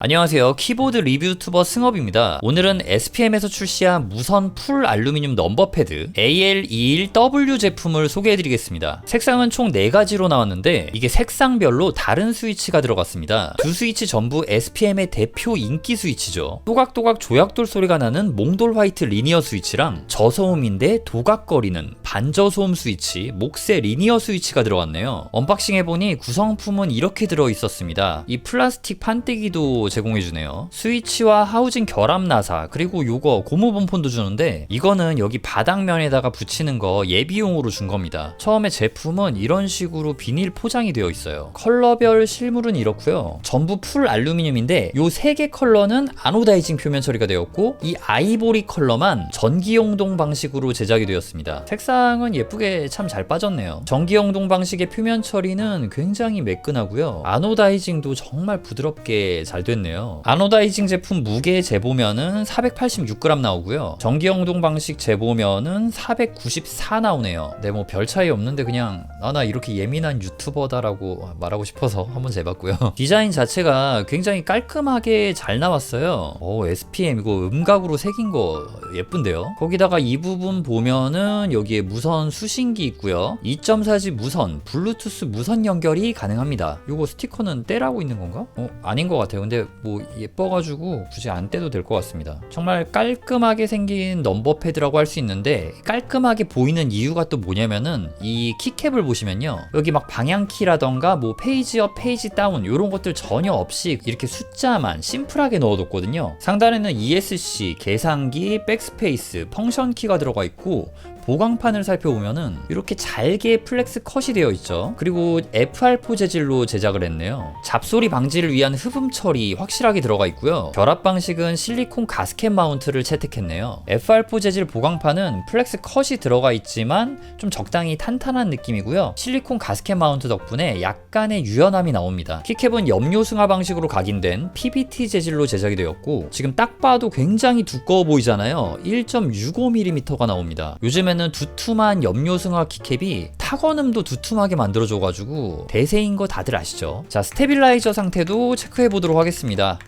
안녕하세요. 키보드 리뷰 유튜버 승업입니다. 오늘은 SPM에서 출시한 무선 풀 알루미늄 넘버패드 AL21W 제품을 소개해드리겠습니다. 색상은 총 4가지로 나왔는데 이게 색상별로 다른 스위치가 들어갔습니다. 두 스위치 전부 SPM의 대표 인기 스위치죠. 또각또각 조약돌 소리가 나는 몽돌 화이트 리니어 스위치랑 저소음인데 도각거리는 반저소음 스위치 목세 리니어 스위치가 들어갔네요. 언박싱 해보니 구성품은 이렇게 들어있었습니다. 이 플라스틱 판때기도 제공해주네요. 스위치와 하우징 결합 나사 그리고 요거 고무 본폰도 주는데 이거는 여기 바닥면에다가 붙이는 거 예비용으로 준 겁니다. 처음에 제품은 이런 식으로 비닐 포장이 되어 있어요. 컬러별 실물은 이렇고요. 전부 풀 알루미늄인데 요 3개 컬러는 아노다이징 표면 처리가 되었고 이 아이보리 컬러만 전기용동 방식으로 제작이 되었습니다. 색상은 예쁘게 참 잘 빠졌네요. 전기용동 방식의 표면 처리는 굉장히 매끈하고요. 아노다이징도 정말 부드럽게 잘 됐네요. 아노다이징 제품 무게 재보면은 486g 나오고요. 전기용동 방식 재보면은 494 나오네요. 네, 뭐 별 차이 없는데 그냥 나 이렇게 예민한 유튜버다라고 말하고 싶어서 한번 재봤고요. 디자인 자체가 굉장히 깔끔하게 잘 나왔어요. SPM 이거 음각으로 새긴 거 예쁜데요. 거기다가 이 부분 보면은 여기에 무선 수신기 있고요. 2.4G 무선, 블루투스 무선 연결이 가능합니다. 요거 스티커는 떼라고 있는 건가? 아닌 것 같아요. 근데 뭐 예뻐가지고 굳이 안 떼도 될 것 같습니다. 정말 깔끔하게 생긴 넘버패드라고 할 수 있는데 깔끔하게 보이는 이유가 또 뭐냐면은 이 키캡을 보시면요. 여기 막 방향키라던가 뭐 페이지업, 페이지 다운 이런 것들 전혀 없이 이렇게 숫자만 심플하게 넣어뒀거든요. 상단에는 ESC, 계산기, 백스페이스, 펑션키가 들어가 있고 보강판을 살펴보면은 이렇게 잘게 플렉스 컷이 되어 있죠. 그리고 FR4 재질로 제작을 했네요. 잡소리 방지를 위한 흡음 처리 확실하게 들어가 있고요. 결합 방식은 실리콘 가스켓 마운트를 채택했네요. FR4 재질 보강판은 플렉스 컷이 들어가 있지만 좀 적당히 탄탄한 느낌이고요. 실리콘 가스켓 마운트 덕분에 약간의 유연함이 나옵니다. 키캡은 염료 승하 방식으로 각인된 PBT 재질로 제작이 되었고 지금 딱 봐도 굉장히 두꺼워 보이잖아요. 1.65mm가 나옵니다. 요즘에는 두툼한 염료 승하 키캡이 타건음도 두툼하게 만들어줘가지고 대세인 거 다들 아시죠? 자, 스테빌라이저 상태도 체크해 보도록 하겠습니다.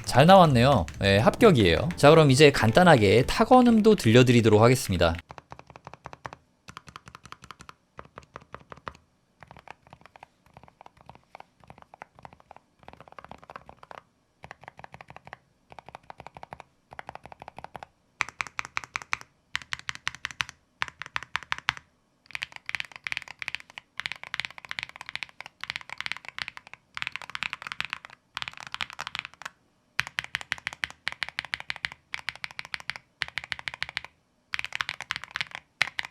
잘 나왔네요. 네, 합격이에요. 자, 그럼 이제 간단하게 타건음도 들려드리도록 하겠습니다.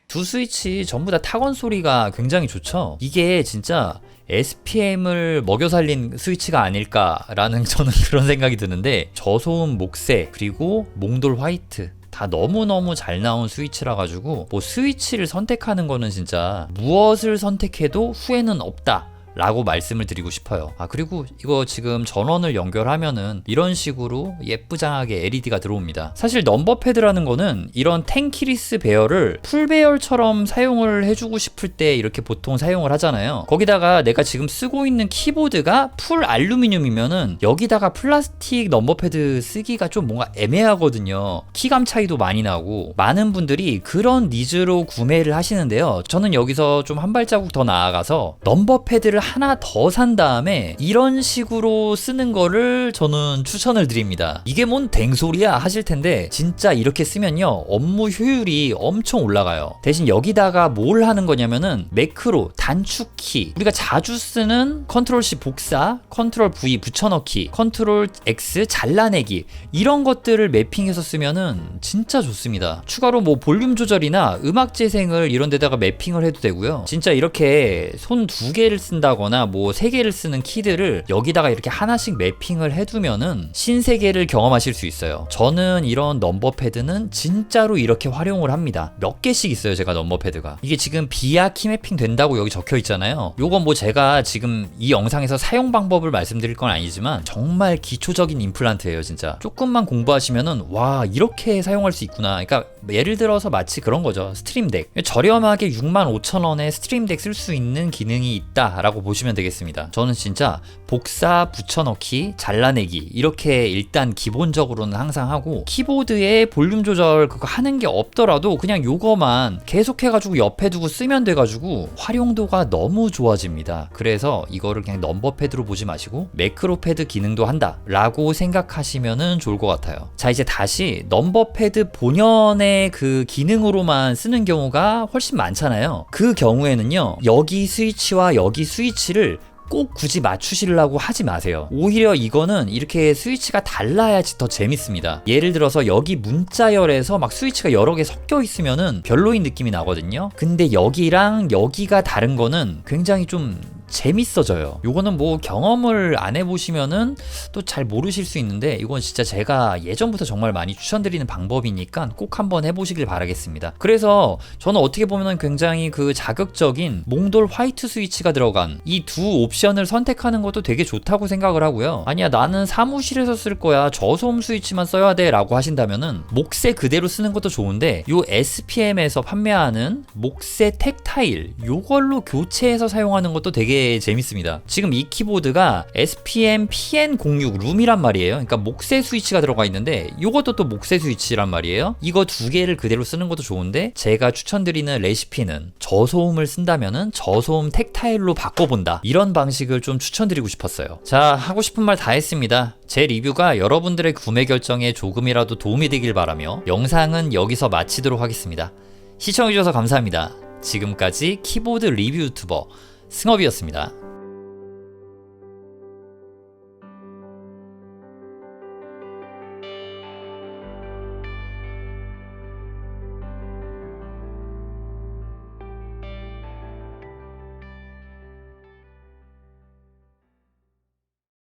두 스위치 전부 다 타건 소리가 굉장히 좋죠. 이게 진짜 SPM을 먹여 살린 스위치가 아닐까라는 저는 그런 생각이 드는데 저소음 목세 그리고 몽돌 화이트 다 너무너무 잘 나온 스위치라 가지고 뭐 스위치를 선택하는 거는 진짜 무엇을 선택해도 후회는 없다 라고 말씀을 드리고 싶어요. 그리고 이거 지금 전원을 연결하면은 이런 식으로 예쁘장하게 LED가 들어옵니다. 사실 넘버패드라는 거는 이런 텐키리스 배열을 풀 배열처럼 사용을 해주고 싶을 때 이렇게 보통 사용을 하잖아요. 거기다가 내가 지금 쓰고 있는 키보드가 풀 알루미늄이면은 여기다가 플라스틱 넘버패드 쓰기가 좀 뭔가 애매하거든요. 키감 차이도 많이 나고 많은 분들이 그런 니즈로 구매를 하시는데요. 저는 여기서 좀 한 발자국 더 나아가서 넘버패드를 하나 더 산 다음에 이런 식으로 쓰는 거를 저는 추천을 드립니다. 이게 뭔 댕소리야 하실 텐데 진짜 이렇게 쓰면요 업무 효율이 엄청 올라가요. 대신 여기다가 뭘 하는 거냐면은 매크로, 단축키, 우리가 자주 쓰는 컨트롤 C 복사, 컨트롤 V 붙여넣기, 컨트롤 X 잘라내기 이런 것들을 매핑해서 쓰면은 진짜 좋습니다. 추가로 뭐 볼륨 조절이나 음악 재생을 이런 데다가 매핑을 해도 되고요. 진짜 이렇게 손 2개를 쓴다고 거나 뭐 3개를 쓰는 키들을 여기다가 이렇게 하나씩 매핑을 해두면은 신세계를 경험하실 수 있어요. 저는 이런 넘버패드는 진짜로 이렇게 활용을 합니다. 몇 개씩 있어요 제가 넘버패드가. 이게 지금 비아 키매핑 된다고 여기 적혀 있잖아요. 요건 뭐 제가 지금 이 영상에서 사용 방법을 말씀드릴 건 아니지만 정말 기초적인 임플란트예요 진짜. 조금만 공부하시면은 와 이렇게 사용할 수 있구나. 그러니까 예를 들어서 마치 그런 거죠. 스트림덱. 저렴하게 65,000원에 스트림덱 쓸 수 있는 기능이 있다라고 보시면 되겠습니다. 저는 진짜 복사, 붙여넣기, 잘라내기 이렇게 일단 기본적으로는 항상 하고, 키보드에 볼륨 조절 그거 하는 게 없더라도 그냥 요거만 계속해가지고 옆에 두고 쓰면 돼가지고 활용도가 너무 좋아집니다. 그래서 이거를 그냥 넘버 패드로 보지 마시고 매크로 패드 기능도 한다 라고 생각하시면은 좋을 것 같아요. 자, 이제 다시 넘버 패드 본연의 그 기능으로만 쓰는 경우가 훨씬 많잖아요. 그 경우에는요, 여기 스위치와 여기 스위치를 꼭 굳이 맞추시려고 하지 마세요. 오히려 이거는 이렇게 스위치가 달라야지 더 재밌습니다. 예를 들어서 여기 문자열에서 막 스위치가 여러 개 섞여 있으면은 별로인 느낌이 나거든요. 근데 여기랑 여기가 다른 거는 굉장히 좀 재밌어져요. 요거는 뭐 경험을 안 해보시면은 또 잘 모르실 수 있는데, 이건 진짜 제가 예전부터 정말 많이 추천드리는 방법이니까 꼭 한번 해보시길 바라겠습니다. 그래서 저는 어떻게 보면은 굉장히 그 자극적인 몽돌 화이트 스위치가 들어간 이 두 옵션을 선택하는 것도 되게 좋다고 생각을 하고요. 아니야, 나는 사무실에서 쓸 거야, 저소음 스위치만 써야 돼 라고 하신다면은 목세 그대로 쓰는 것도 좋은데, 요 SPM에서 판매하는 목세 텍타일 요걸로 교체해서 사용하는 것도 되게 재밌습니다. 지금 이 키보드가 SPM PN06 룸이란 말이에요. 그러니까 목세 스위치가 들어가 있는데 요것도 또 목세 스위치란 말이에요. 이거 두 개를 그대로 쓰는 것도 좋은데, 제가 추천드리는 레시피는 저소음을 쓴다면은 저소음 텍타일로 바꿔본다, 이런 방식을 좀 추천드리고 싶었어요. 자, 하고 싶은 말 다 했습니다. 제 리뷰가 여러분들의 구매 결정에 조금이라도 도움이 되길 바라며 영상은 여기서 마치도록 하겠습니다. 시청해주셔서 감사합니다. 지금까지 키보드 리뷰 유튜버 승업이었습니다.